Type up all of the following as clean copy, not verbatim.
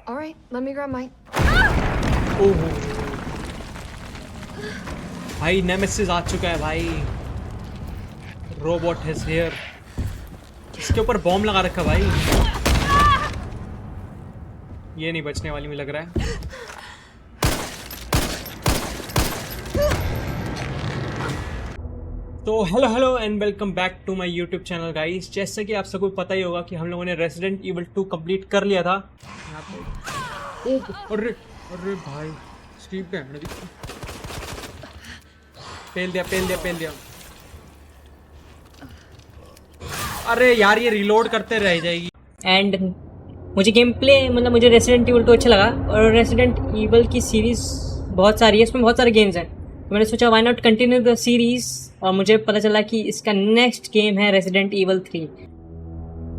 All right, let me grab mine. ओहो भाई nemesis आ चुका है भाई। Robot is here. इसके ऊपर बॉम्ब लगा रखा भाई। ये नहीं बचने वाली मुझे लग रहा है। तो hello and welcome back to my YouTube channel guys. जैसे कि आप सबको पता ही होगा कि हम लोगों ने रेसिडेंट इविल 2 कंप्लीट कर लिया था। यहाँ पे अरे अरे भाई स्टीव पे पेल दिया। अरे यार ये रिलोड करते रह जाएगी। एंड मुझे गेम प्ले मतलब मुझे रेसिडेंट ईवल 2 अच्छा लगा। और रेसिडेंट ईवल की सीरीज़ बहुत सारी है, इसमें बहुत सारे गेम्स हैं, तो मैंने सोचा why not continue the series. और मुझे पता चला कि इसका नेक्स्ट गेम है रेसिडेंट ईवल 3।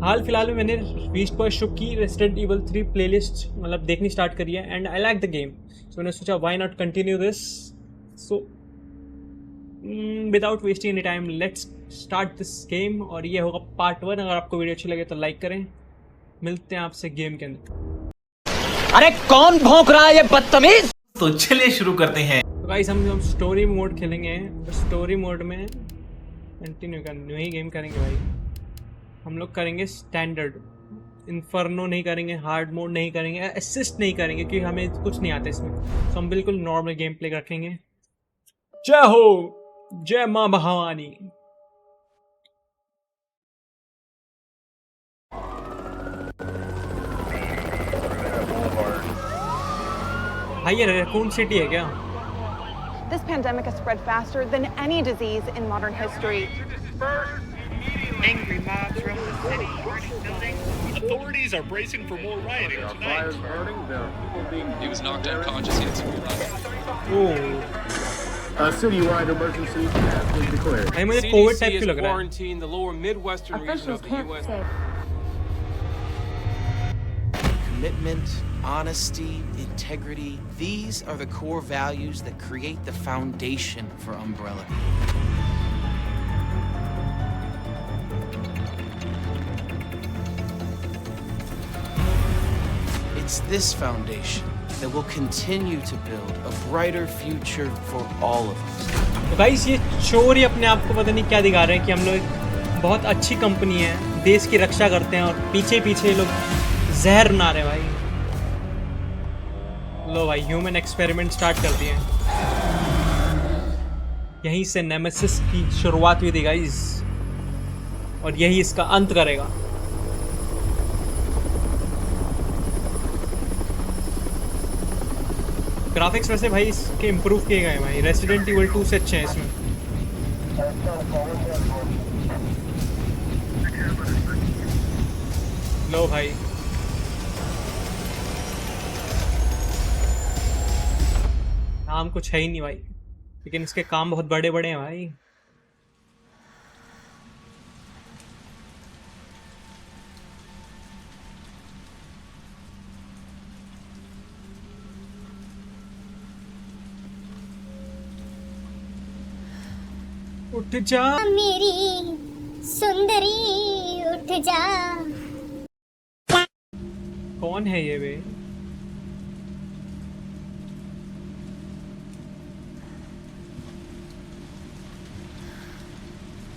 हाल फिलहाल में मैंने रीच पर शुक की रेसिडेंट इविल 3 प्लेलिस्ट मतलब देखनी स्टार्ट करी है and I like the game. So मैंने सोचा why not continue this. So without wasting any time let's start this game. और ये होगा पार्ट 1। अगर आपको वीडियो अच्छी लगे तो लाइक करें। मिलते हैं आपसे गेम के अंदर। अरे कौन भौंक रहा है ये बदतमीज। तो चलिए शुरू करते हैं। तो गाइस हम स्टोरी मोड खेलेंगे। तो स्टोरी मोड में कंटिन्यू करनी ही गेम करेंगे भाई। हम लोग करेंगे स्टैंडर्ड। इन्फर्नो नहीं करेंगे, हार्ड मोड नहीं करेंगे, असिस्ट नहीं करेंगे क्योंकि हमें कुछ नहीं आता इसमें। तो हम बिल्कुल नॉर्मल गेम प्ले रखेंगे। जय हो, जय माँ भवानी। भाई ये रैकून सिटी है क्या? This pandemic has spread faster than any disease in modern history. Angry mobs roam the city, burning buildings. Authorities are bracing for more rioting tonight. He was knocked unconscious. He had severe oh A citywide emergency has been declared. भाई मुझे Covid type क्यों लग रहा है? quarantined the lower Midwestern region of the U.S. Commitment, honesty, integrity, these are the core values that create the foundation for Umbrella. It's this foundation that will continue to build a brighter future for all of us. तो guys ये चोर ही अपने आप को पता नहीं क्या दिखा रहे हैं कि हम लोग एक बहुत अच्छी कंपनी है, देश की रक्षा करते हैं, और पीछे पीछे लोग जहर बना रहे भाई। लो भाई ह्यूमन एक्सपेरिमेंट स्टार्ट कर दिए। यहीं से नेमेसिस की शुरुआत हुई थी गाइस, और यही इसका अंत करेगा। ग्राफिक्स वैसे भाई इसके इम्प्रूव किए गए हैं भाई। रेसिडेंट इविल 2 से अच्छे हैं इसमें। लो भाई काम कुछ है ही नहीं भाई, लेकिन इसके काम बहुत बड़े बड़े हैं भाई। उठ जा मेरी सुंदरी उठ जा। कौन है ये बे?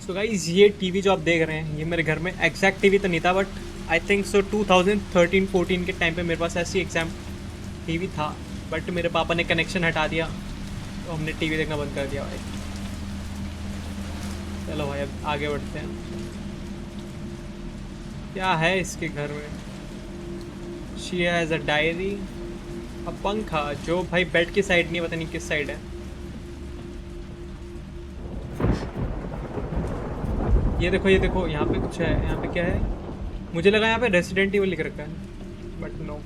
सो गाइस ये टीवी जो आप देख रहे हैं ये मेरे घर में एग्जैक्ट टीवी तो नहीं था, बट आई थिंक सो 2013-14 के टाइम पे मेरे पास ऐसी एग्जाम टीवी था, बट मेरे पापा ने कनेक्शन हटा दिया तो हमने टीवी देखना बंद कर दिया भाई। चलो भाई अब आगे बढ़ते हैं। क्या है इसके घर में? शी हैज़ अ डायरी, अ पंखा जो भाई बेड की साइड नहीं, पता नहीं किस साइड है। ये देखो यहाँ पे कुछ है। यहाँ पे क्या है? मुझे लगा यहाँ पे रेसिडेंट इविल लिख रखा है, बट नो।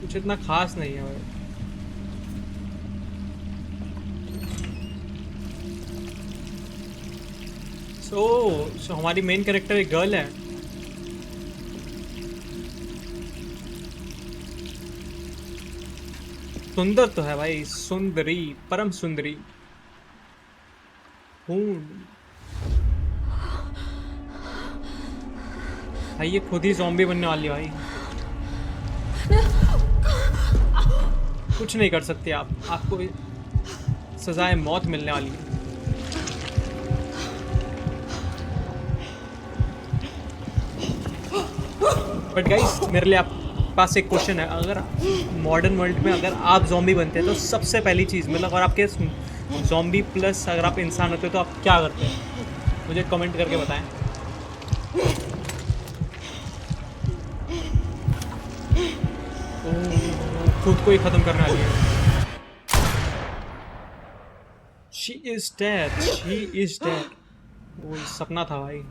कुछ इतना खास नहीं है भाई। सो हमारी मेन कैरेक्टर एक गर्ल है। सुंदर तो है भाई, सुंदरी, परम सुंदरी। भाई ये खुद ही ज़ॉम्बी बनने वाली है भाई। कुछ नहीं कर सकते आप, आपको सजाए मौत मिलने वाली है। बट गाइस मेरे लिए आप पास एक क्वेश्चन है, अगर मॉडर्न वर्ल्ड में अगर आप ज़ॉम्बी बनते हैं तो सबसे पहली चीज़ मतलब अगर आपके ज़ॉम्बी प्लस अगर आप इंसान होते तो आप क्या करते हैं? मुझे कमेंट करके बताएं। खुद को ही ख़त्म करने वाली है। She is dead. She is dead. वो सपना था भाई।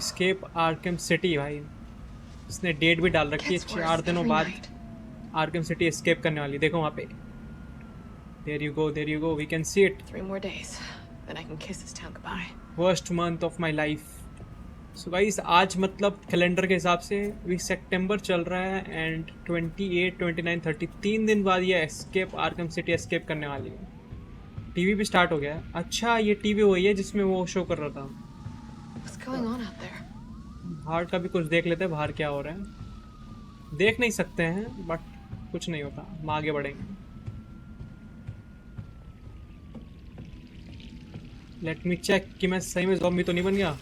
Escape Arkham City भाई, इसने डेट भी डाल रखी है 4 दिनों बाद आर्कम सिटी एस्केप करने वाली। देखो वहाँ पे। There you go, there you go. We can see it. 3 more days, then I can kiss this town goodbye. Worst month of my life. So guys आज मतलब कैलेंडर के हिसाब से अभी सितंबर चल रहा है एंड 28, 29, 30 3 दिन बाद ये एस्केप आर्कम सिटी एस्केप करने वाली है। टीवी भी स्टार्ट हो गया है। अच्छा ये टीवी वही है जिसमें वो शो कर रहा था। What's going on out there? बाहर का भी कुछ देख लेते हैं, बाहर क्या हो रहा है। देख नहीं सकते हैं बट कुछ नहीं होता, हम आगे बढ़ेंगे। लेट मी चेक कि मैं सही में ज़ॉम्बी तो नहीं बन गया।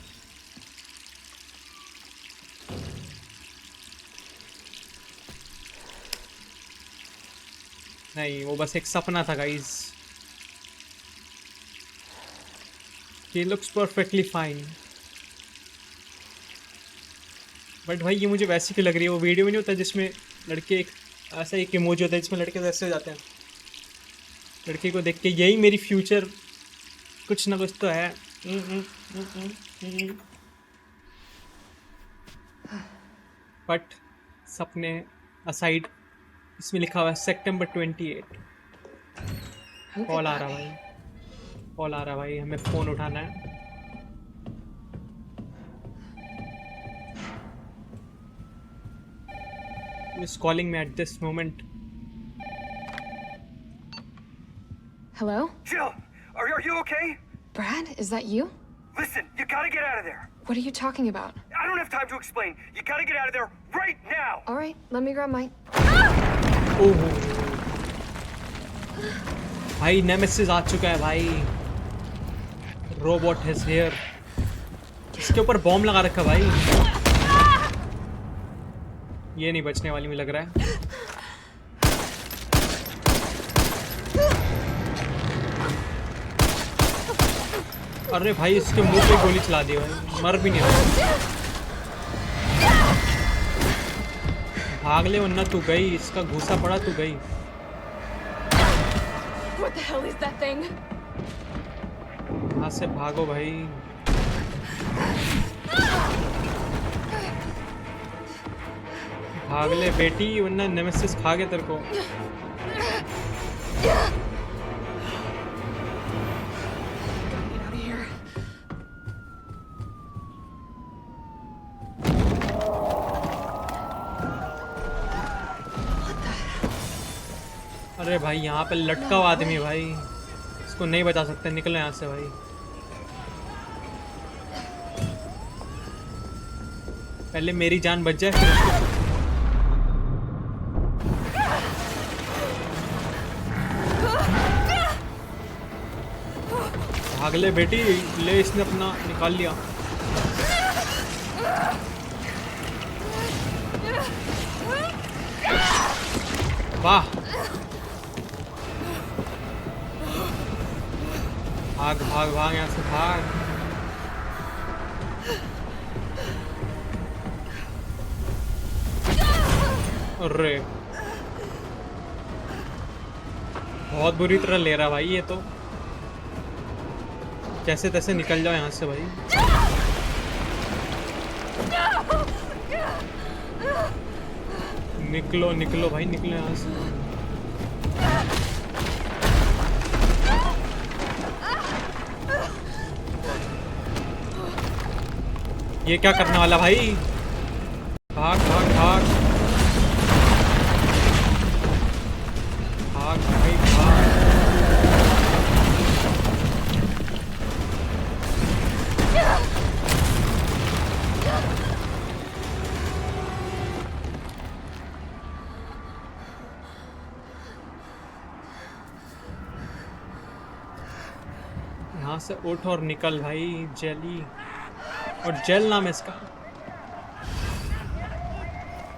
नहीं वो बस एक सपना था guys. He looks perfectly fine. But भाई ये मुझे वैसी क्यों लग रही है? वो वीडियो में नहीं होता जिसमें लड़के एक ऐसा एक इमोजी होता है जिसमें लड़के वैसे हो जाते हैं। लड़के को देख के यही मेरी फ्यूचर कुछ ना कुछ तो है। बट सपने असाइड, इसमें लिखा हुआ है सितंबर 28। कॉल आ रहा भाई, कॉल आ रहा भाई, हमें फ़ोन उठाना है। Is calling me at this moment. Hello? Jill, are you okay? Brad, is that you? Listen, you gotta get out of there. What are you talking about? I don't have time to explain. You gotta get out of there right now. All right, let me grab my... ओह भाई nemesis आ चुका है भाई। Robot has here. इसके ऊपर bomb लगा रखा भाई। ये नहीं बचने वाली मुझे लग रहा है। अरे भाई इसके मुंह पे गोली चला दी भाई, मर भी नहीं रहा। भाग ले वरना तू गई, इसका घूसा पड़ा तू गई। What the hell is that thing? यहाँ से भागो भाई। भाग ले बेटी वरना नेमेसिस खा गया तेरे को। अरे भाई यहाँ पे लटका हुआ आदमी है भाई, इसको नहीं बचा सकते। निकलो यहाँ से भाई। पहले मेरी जान बच जाए फिर उसको। भाग ले बेटी, ले इसने अपना निकाल लिया। वाह भाग भाग भाग यहाँ से भाग। अरे बहुत बुरी तरह ले रहा भाई ये तो। कैसे तैसे निकल जाओ यहाँ से भाई। निकलो निकलो भाई, निकलो यहाँ से। ये क्या करने वाला भाई? भाग भाग भाग भाग भाई भाग। यहाँ से उठ और निकल भाई। जेली और जेल नाम है इसका।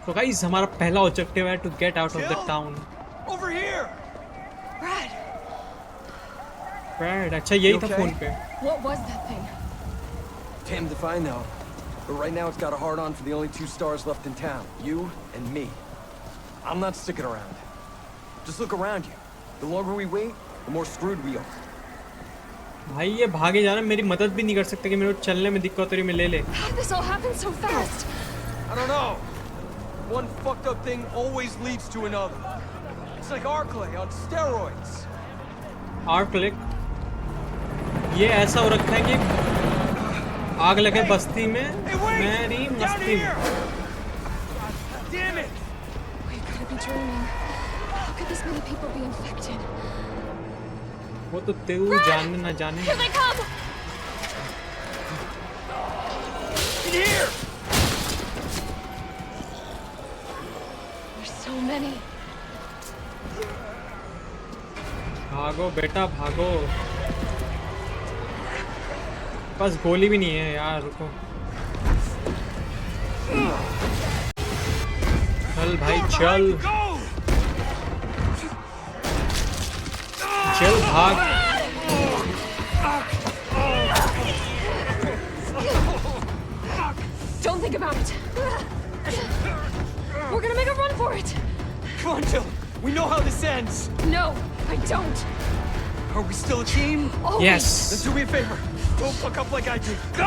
तो गाइस हमारा पहला ऑब्जेक्टिव है to get out of the town. Over here! Brad, अच्छा यही था फोन पे। What was that thing? Damned if I know. But right now it's got a hard on for the only 2 stars left in town. You and me. I'm not sticking around. Just look around you. The longer we wait, the more screwed we are. भाई ये भागे जा रहा है, मेरी मदद भी नहीं कर सकते कि मेरे को चलने में दिक्कत हो रही, मैं ले ले। How did this all happen so fast? I don't know. One fucked up thing always leads to another. It's like Arclay on steroids. आर्कलिक ये ऐसा हो रखा है कि आग लगे बस्ती में मेरी मस्ती में। Damn it! We could be dreaming. How could this many people be infected? वो तो तू जाने ना जाने। Here they come! In here! There's so many. भागो बेटा भागो। बस गोली भी नहीं है यार, रुको। चल भाई चल चल भाग। Don't think about it. We're gonna make a run for it. Come on, Jill. We know how this ends. No, I don't. Are we still a team? Always. Yes. Then do me a favor. Don't fuck up like I did. Go!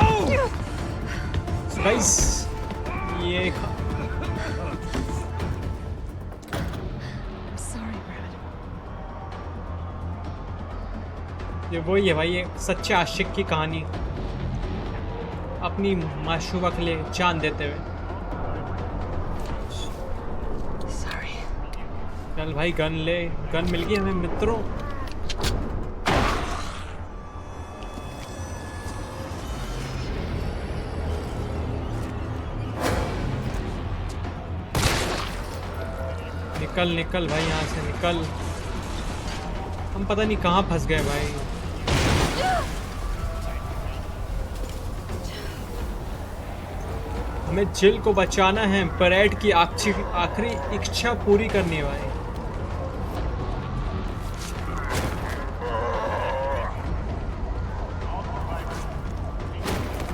So guys, ये Sorry, Brad. ये वही है भाई, ये सच्चे आशिक की कहानी। अपनी माशूका के लिए जान देते हुए। Sorry. चल भाई गन ले, गन मिल गई हमें मित्रों। निकल निकल भाई यहाँ से निकल। हम पता नहीं कहाँ फंस गए भाई। हमें जिल को बचाना है, परेड की आखिरी इच्छा पूरी करनी है भाई।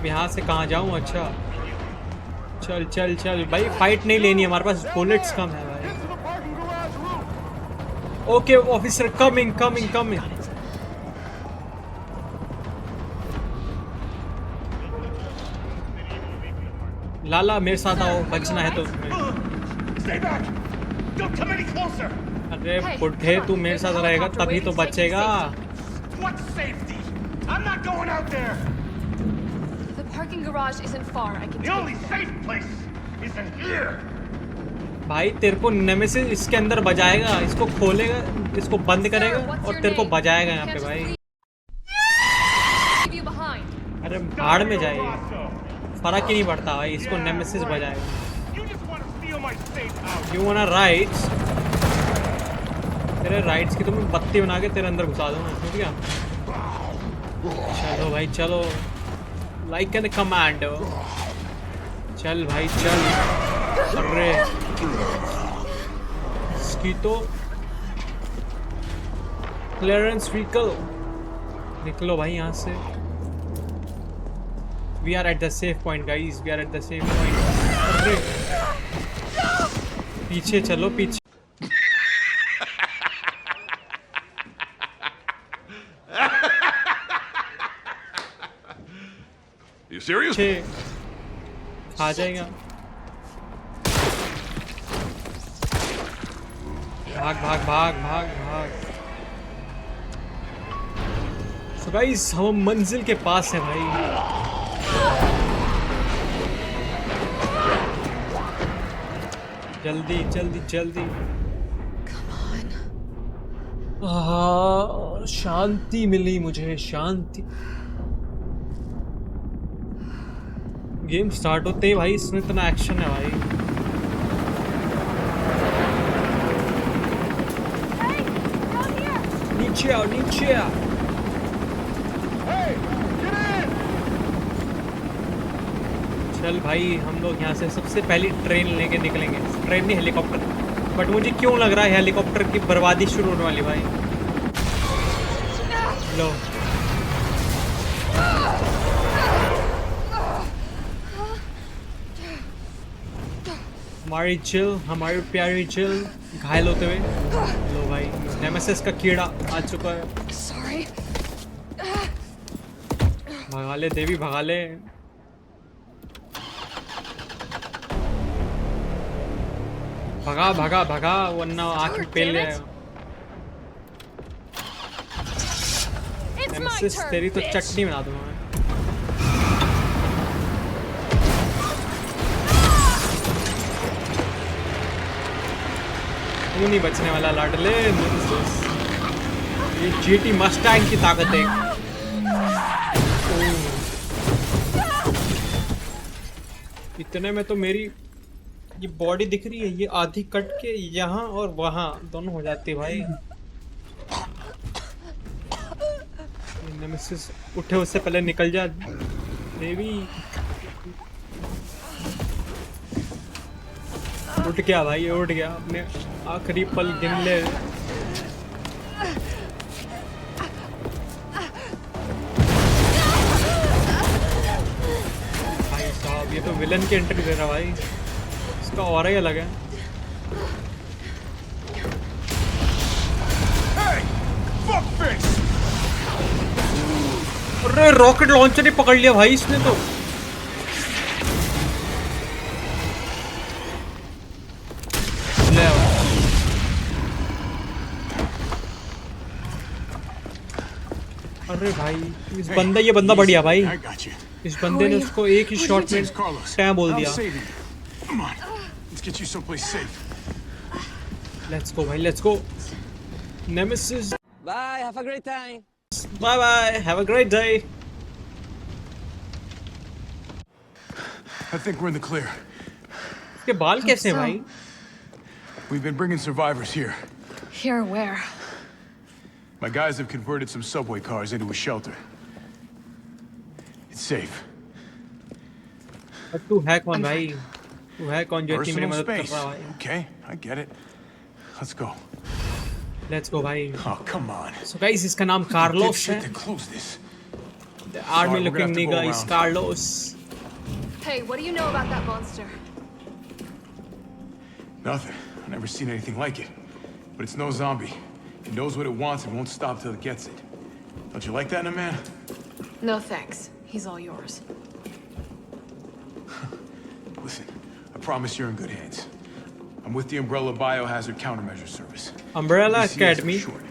यहाँ से कहाँ जाऊँ? अच्छा चल चल चल भाई, फाइट नहीं लेनी, हमारे पास बुलेट्स कम है भाई। Okay officer, coming coming coming. Lala मेरे साथ आओ, बचना है तो तुम्हें। अरे बुढ़े, तू मेरे साथ रहेगा तभी तो बचेगा। The parking garage isn't far. I can take you there. भाई तेरे को नेमेसिस इसके अंदर बजाएगा, इसको खोलेगा, इसको बंद करेगा और तेरे को बजाएगा यहाँ पे भाई। Leave you behind. अरे भाड़ में जाइए, फर्क ही नहीं पड़ता भाई, इसको नेमेसिस बजाएगा। You wanna rights? तेरे राइट्स की तो मैं बत्ती बना के तेरे अंदर घुसा दूंगा, समझ गया? चलो भाई चलो, लाइक एन कमांडो। चल भाई चल। अरे इसकी तो क्लियरेंस व्हीकल, निकलो भाई यहाँ से। We are at the safe point guys, we are at the safe point। अरे पीछे चलो पीछे। You serious? आ जाएगा। भाग भाग भाग भाग भाग। So guys, हम मंजिल के पास है भाई। जल्दी जल्दी जल्दी। शांति मिली मुझे, शांति। गेम स्टार्ट होते ही भाई इसमें इतना एक्शन है भाई। नीचे आओ नीचे आओ। चल भाई, हम लोग यहाँ से सबसे पहली ट्रेन लेके निकलेंगे। ट्रेन नहीं, हेलीकॉप्टर। बट मुझे क्यों लग रहा है हेलीकॉप्टर की बर्बादी शुरू होने वाली भाई। लो हमारी चिल, हमारी प्यारी चिल घायल होते हुए। लो भाई, नेमेसिस का कीड़ा आ चुका है। Sorry. भगा ले देवी, भगा ले। भगा भगा भगा, वरना आँख में पेल जाएगा। नेमेसिस तेरी तो चटनी बना दूंगा मैं। तू नहीं बचने वाला लाडले। ये जीटी मस्टैंग की ताकत है। इतने में तो मेरी ये बॉडी दिख रही है, ये आधी कट के यहाँ और वहाँ दोनों हो जाती है भाई। नेमेसिस उठे उससे पहले निकल जा देवी। उठ गया भाई, उठ गया। अपने आखिरी पल गिन ले। भाई साहब, ये तो विलन की एंट्री दे रहा भाई। इसका ऑरा ही अलग है। अरे रॉकेट लॉन्चर ही पकड़ लिया भाई इसने तो। अरे भाई इस बंदा, ये बंदा बढ़िया भाई। इस बंदे ने उसको एक ही शॉट में टैं बोल दिया। लेट्स गो भाई, let's go. Nemesis, Bye, have a great time. Bye bye, have a great day. I think we're in the clear. इसके बाल कैसे हैं भाई? We've been bringing survivors here. Here where? My guys have converted some subway cars into a shelter. It's safe. तू है कौन भाई? तू है कौन जो इतनी मेरी Personal मदद कर space. रहा है? Okay, I get it. Let's go. Let's go भाई। Oh, come on. So guys, इसका नाम कार्लोस है। Dipshit to close this. The army Sorry, we're looking gonna have to nigga go is around. Carlos. Hey, what do you know about that monster? Nothing. I've never seen anything like it. But it's no zombie. It knows what it wants and won't stop till it gets it. Don't you like that in a man? No thanks. He's all yours. Listen, I promise you're in good hands. I'm with the Umbrella Biohazard Countermeasure Service. Umbrella BCS for Academy. short.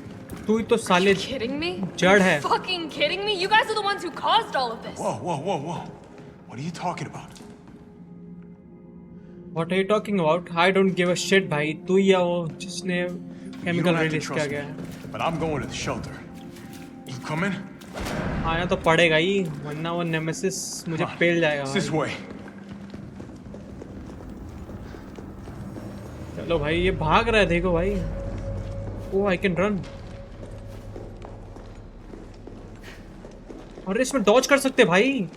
तू ही तो साले Kidding me? जड़ है। Fucking kidding me? You guys are the ones who caused all of this. Whoa, whoa, whoa, whoa. What are you talking about? What are you talking about? I don't give a shit भाई। तू ही है वो जिसने You chemical don't have to release किया trust गया me, है। but I'm going to the shelter. You coming? आया तो पड़ेगा ही, वरना वो नेमेसिस मुझे पेल जाएगा It's this भाई। way. चलो भाई, ये भाग रहा है देखो भाई। ओह, आई कैन रन। और इसमें डॉज कर सकते भाई।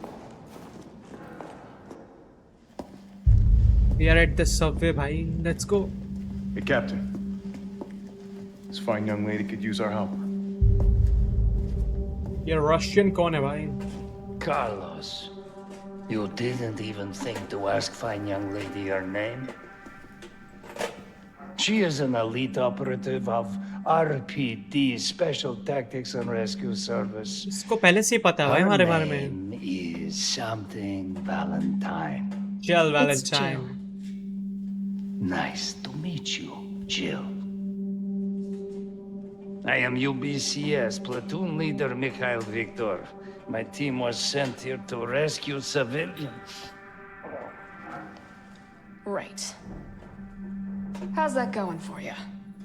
We are at the subway भाई, let's go. Hey, Captain. This fine young lady could use our help. ये रशियन कौन है भाई? Carlos, you didn't even think to ask fine young lady her name? She is an elite operative of RPD, Special Tactics and Rescue Service. इसको पहले से ही पता है भाई हमारे बारे में। Her name is something Valentine. Jill Valentine. Nice to meet you, Jill. I am UBCS Platoon Leader Mikhail Viktor. My team was sent here to rescue civilians. Right. How's that going for you?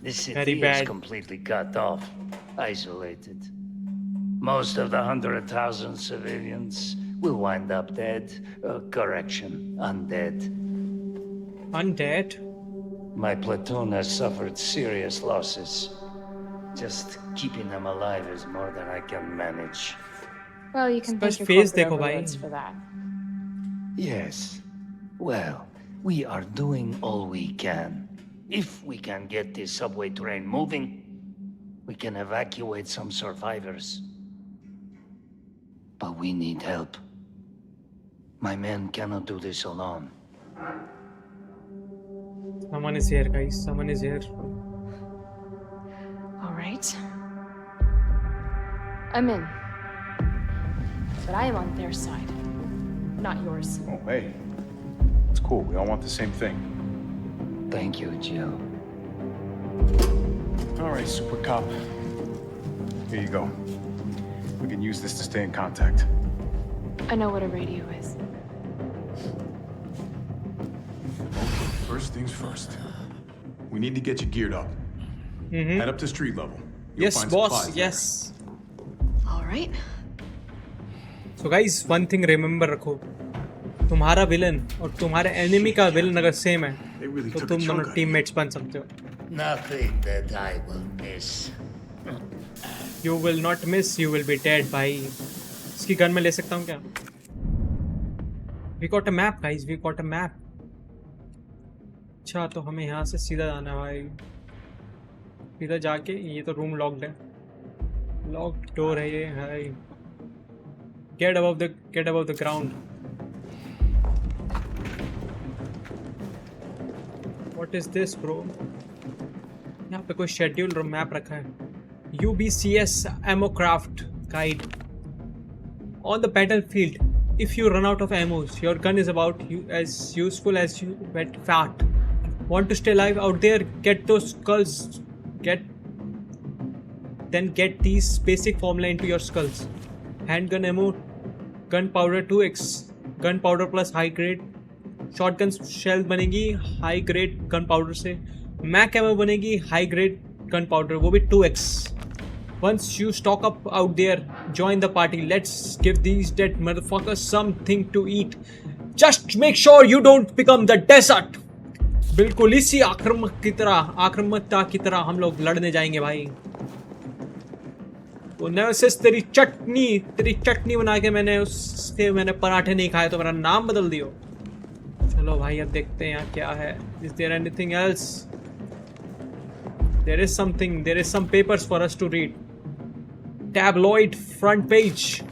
The Very city is bad. completely cut off, isolated. Most of the 100,000 civilians will wind up dead. Correction, undead. Undead? My platoon has suffered serious losses. Just keeping them alive is more than I can manage. Well, you can Bas thank your face corporate देखो भाई। overlords for that. Yes, Well, we are doing all we can. If we can get this subway train moving, we can evacuate some survivors. But we need help. My men cannot do this alone. Someone is here, guys. Someone is here. All right. I'm in. But I am on their side, not yours. Oh, hey. It's cool. We all want the same thing. Thank you, Jill. All right, Super Cop. Here you go. We can use this to stay in contact. I know what a radio is. First things first. We need to get you geared up. Head up to street level. You'll Yes, find boss. supplies there. Yes. All right. So guys, one thing remember रखो. तुम्हारा villain और तुम्हारे enemy का villain अगर same है तो तुम दोनों टीममेट्स बन सकते हो. Nothing that I will miss. You will not miss, you will be dead भाई. इसकी गन में ले सकता हूँ क्या? We got a map guys, we got a map. अच्छा तो हमें यहाँ से सीधा जाना है भाई. सीधा जाके ये तो रूम लॉक्ड है. लॉक्ड डोर है ये भाई. Get above the ground. What is this bro? यहाँ पे कोई शेड्यूल और मैप रखा है. UBCS ammo craft guide. On the battlefield, if you run out of ammo, your gun is about as useful as you wet fat. Want to stay alive out there? Get those skulls. Then get these basic formula into your skulls. Handgun ammo, gunpowder 2x, gunpowder plus high grade. Shotgun shell बनेगी high grade gunpowder से. Mag ammo बनेगी high grade gunpowder, वो भी 2x. Once you stock up out there, join the party. Let's give these dead motherfuckers something to eat. Just make sure you don't become the desert. बिल्कुल इसी आक्रामकता की तरह हम लोग लड़ने जाएंगे भाई. वो नेमेसिस तेरी चटनी बना के मैंने पराठे नहीं खाए तो मेरा नाम बदल दियो. चलो भाई अब देखते हैं यहाँ क्या है. Is there anything else? There is something. There is some papers for us to read. Tabloid front page.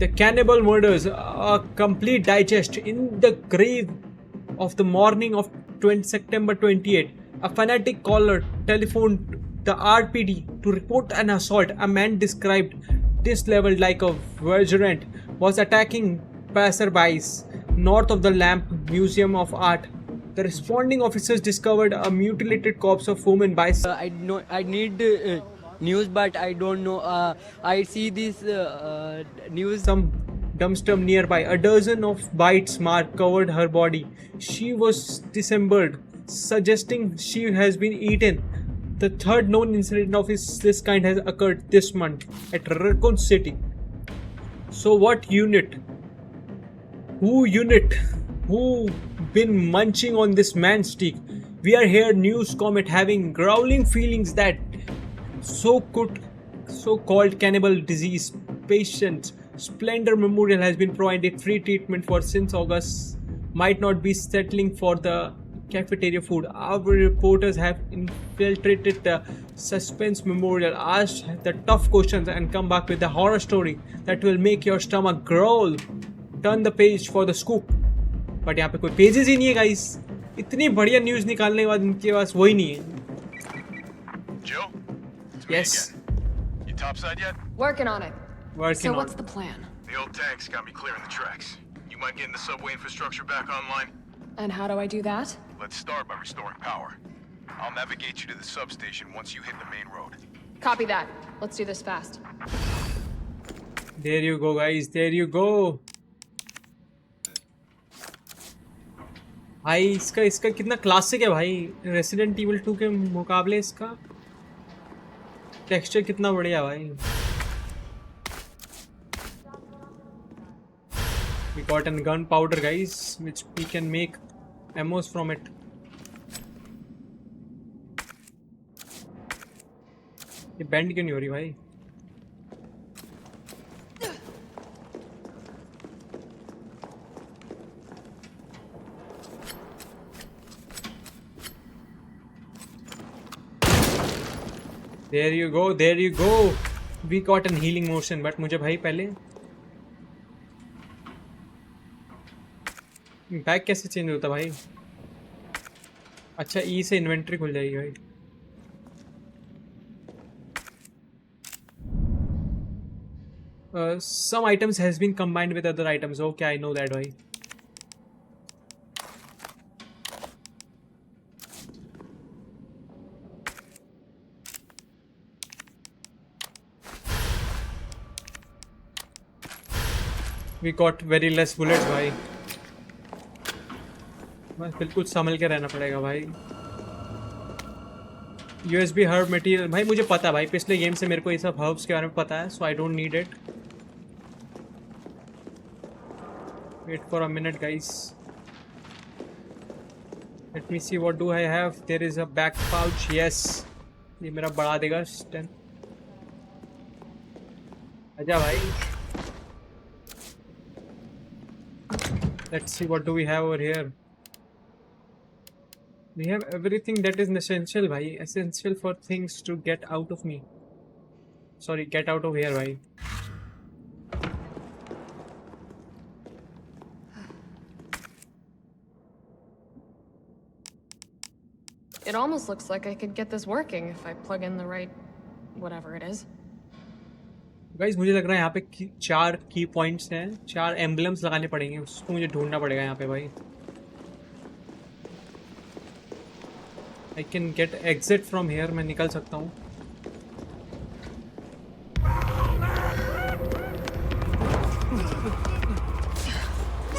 The cannibal murders. A complete digest. In the grave of the morning of September 28, a fanatic caller telephoned the RPD to report an assault. A man described disleveled like a vagrant was attacking passerbys north of the Lamp Museum of Art. The responding officers discovered a mutilated corpse of woman by. I need news, but I don't know. I see this news. Some dumpster nearby. A dozen of bites mark covered her body. She was dismembered, suggesting she has been eaten. The third known incident of this kind has occurred this month at Raccoon City. So what unit? Who been munching on this man's stick? We are here, News Comet, having growling feelings that so-called cannibal disease patients. Splendor Memorial has been provided free treatment for since August. Might not be settling for the cafeteria food. Our reporters have infiltrated the Suspense Memorial, asked the tough questions and come back with a horror story that will make your stomach growl. Turn the page for the scoop. But यहाँ पे कोई pages ही नहीं है guys. इतनी बढ़िया news निकालने के बाद इनके पास वही नहीं है. Jill? Yes. You topside yet? Working on it. Working so on what's the plan? The old tanks got me clearing the tracks. You mind getting the subway infrastructure back online? And how do I do that? Let's start by restoring power. I'll navigate you to the substation once you hit the main road. Copy that. Let's do this fast. There you go guys, there you go. भाई इसका कितना classic है भाई. Resident evil 2 के मुकाबले इसका texture कितना बढ़िया भाई. We got a gunpowder guys, which we can make ammos from it. ये बैंड क्यों नहीं हो रही भाई? There you go, there you go. We got an healing motion, but मुझे भाई पहले बैग कैसे चेंज होता भाई? अच्छा ई से इन्वेंट्री खुल जाएगी भाई. Some items has been combined with other items. Okay, I know that भाई. We got very less bullets भाई. बस बिल्कुल संभल के रहना पड़ेगा भाई. USB herb material भाई मुझे पता भाई, पिछले गेम से मेरे को ये सब हर्ब्स के बारे में पता है, so I don't need it. Wait for a minute guys. Let me see what do I have. There is a back pouch. Yes. ये मेरा बढ़ा देगा स्टैंड. आजा भाई. Let's see what do we have over here. We have everything that is essential bhai, essential for things to get out of me. Sorry, get out of here bhai. It almost looks like I could get this working if I plug in the right whatever it is. Guys, मुझे लग रहा है यहाँ पे 4 की points हैं, 4 emblems लगाने पड़ेंगे, उसको मुझे ढूंढना पड़ेगा यहाँ पे भाई. I can get exit from here. मैं निकल सकता हूँ.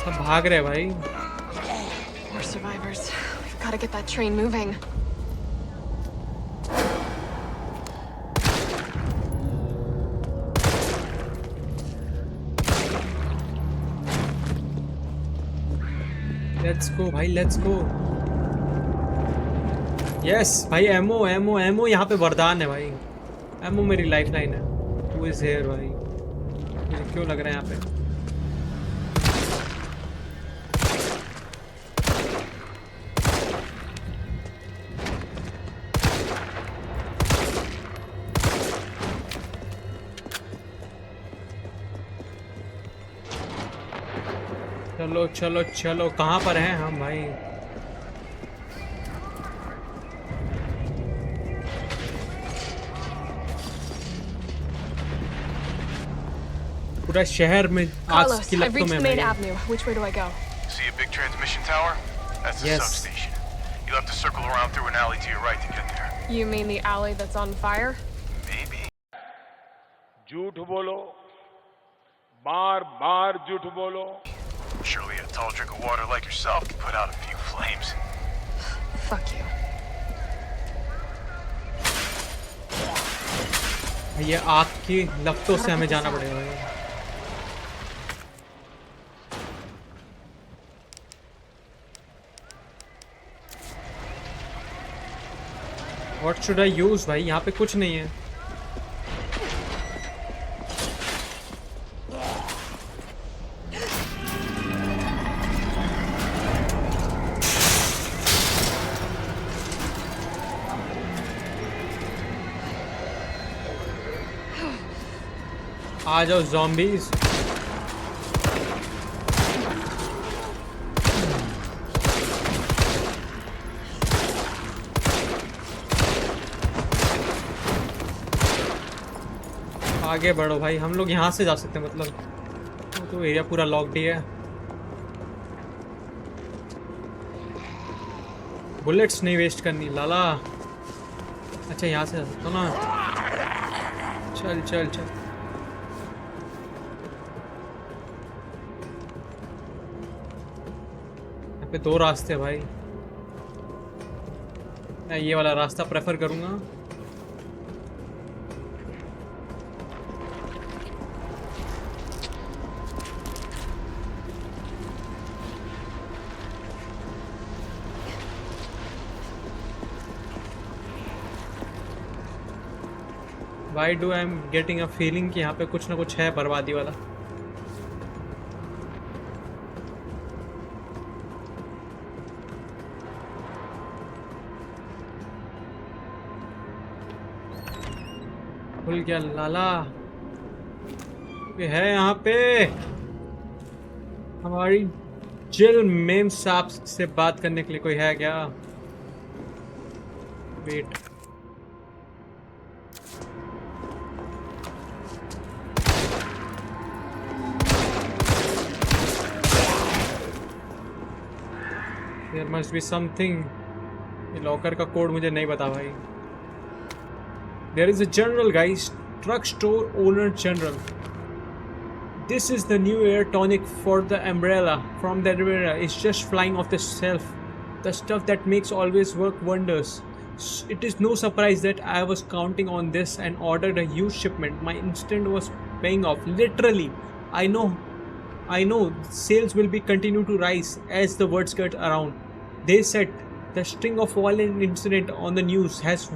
सब भाग रहे भाई. More survivors. We've got to get that train moving. Let's go भाई, let's go. Yes भाई, एमो एमो एमो यहाँ पे वरदान है भाई. एमो मेरी लाइफलाइन है. Who is here भाई? मुझे क्यों लग रहा है यहाँ पे? चलो चलो चलो, कहाँ पर हैं हम भाई? पूरा शहर में आग की लपटों में भाई. Which way do I go? See a big transmission tower? That's the Yes. substation. You'll have to circle around through an alley to your right to get there. You mean the alley that's on fire? Maybe. झूठ बोलो, बार बार झूठ बोलो. Surely a tall drink of water like yourself can put out a few flames. Fuck you. ये आग की लपटों से हमें जाना पड़ेगा भाई. What should I use भाई? यहाँ पे कुछ नहीं है. आ जाओ zombies. आगे बढ़ो भाई, हम लोग यहाँ से जा सकते हैं, मतलब तो एरिया पूरा लॉक्ड ही है. बुलेट्स नहीं वेस्ट करनी लाला. अच्छा यहाँ से जा सकता हूँ ना. चल चल चल. यहाँ पे 2 रास्ते हैं भाई. मैं ये वाला रास्ता प्रेफर करूँगा. Why do I am getting a feeling कि यहाँ पे कुछ ना कुछ है बर्बादी वाला. खुल गया लाला। ये है यहाँ पे हमारी जेल मेम साहब से बात करने के लिए कोई है क्या? Wait, there must be something. ये लॉकर का कोड मुझे नहीं पता भाई। There is a journal guys, truck store owner journal. This is the new air tonic for the umbrella. From the umbrella, it's just flying off the shelf. The stuff that makes always work wonders. It is no surprise that I was counting on this and ordered a huge shipment. My instinct was paying off. Literally, I know. Sales will be continue to rise as the words get around. They said the string of violent incident on the news has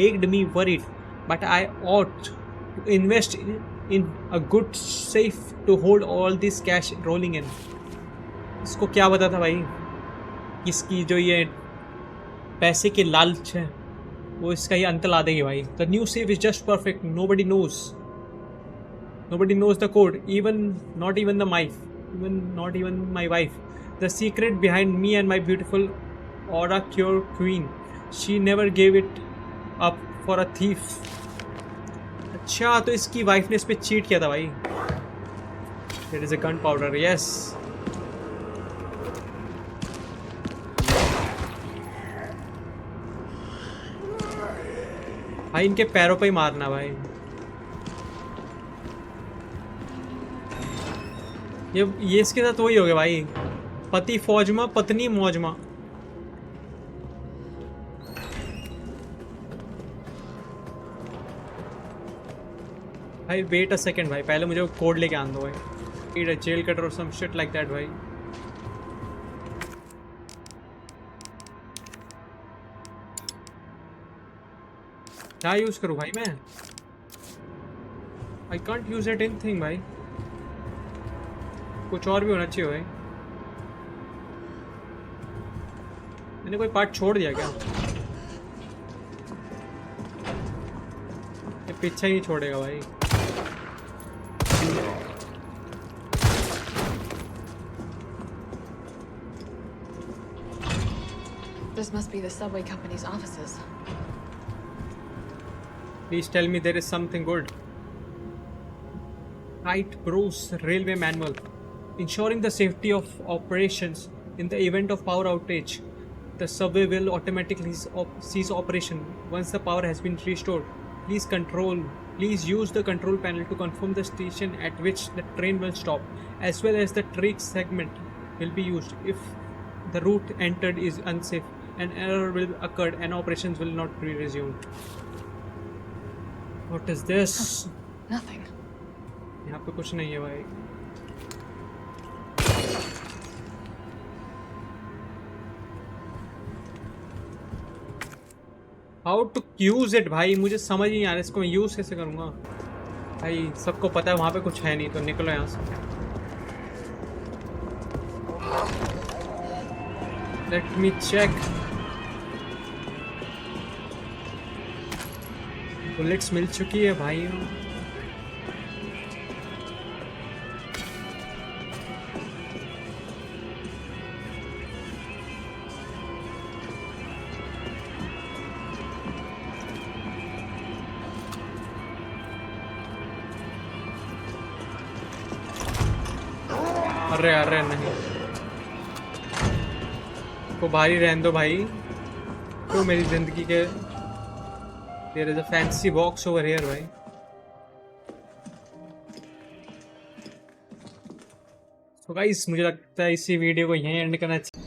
made me worried, but I ought to invest in a good safe to hold all this cash rolling in. इसको क्या पता था भाई, इसकी जो ये पैसे की लालच है वो इसका ही अंत ला देगी भाई। The new safe is just perfect. Nobody knows the code, not even my wife. The secret behind me and my beautiful Aura Cure Queen. She never gave it up for a thief. अच्छा, तो इसकी wife ने इस पे cheat किया था भाई। There is a gunpowder, yes. भाई इनके पैरों पे ही मारना भाई। ये इसके साथ वही हो गया भाई, पति फौज में पत्नी मौज में। भाई वेट अ सेकेंड भाई, पहले मुझे वो कोड लेके आन दो भाई। नीड अ जेल कटर और सम शिट लाइक दैट भाई। क्या यूज करूँ भाई मैं? I can't use it anything भाई। कुछ और भी होना चाहिए भाई। मैंने कोई पार्ट छोड़ दिया क्या? ये पीछे ही छोड़ेगा भाई। This must be the subway company's offices. Please tell me there is something good. Right, Bruce Railway Manual. Ensuring the safety of operations in the event of power outage. The subway will automatically cease operation once the power has been restored. Please use the control panel to confirm the station at which the train will stop, as well as the track segment will be used. If the route entered is unsafe, an error will occur and operations will not be resumed. What is this? Nothing. यहाँ पे कुछ नहीं है भाई। How to use it भाई, मुझे समझ नहीं आ रहा इसको मैं यूज कैसे करूँगा भाई। सबको पता है वहाँ पे कुछ है नहीं, तो निकलो यहाँ से। Let me check. बुलेट्स मिल चुकी है भाई। अरे नहीं, को भारी रहने दो भाई। तो मेरी जिंदगी के There is a fancy box over here भाई। So guys, मुझे लगता है इसी वीडियो को यहीं एंड करना चाहिए।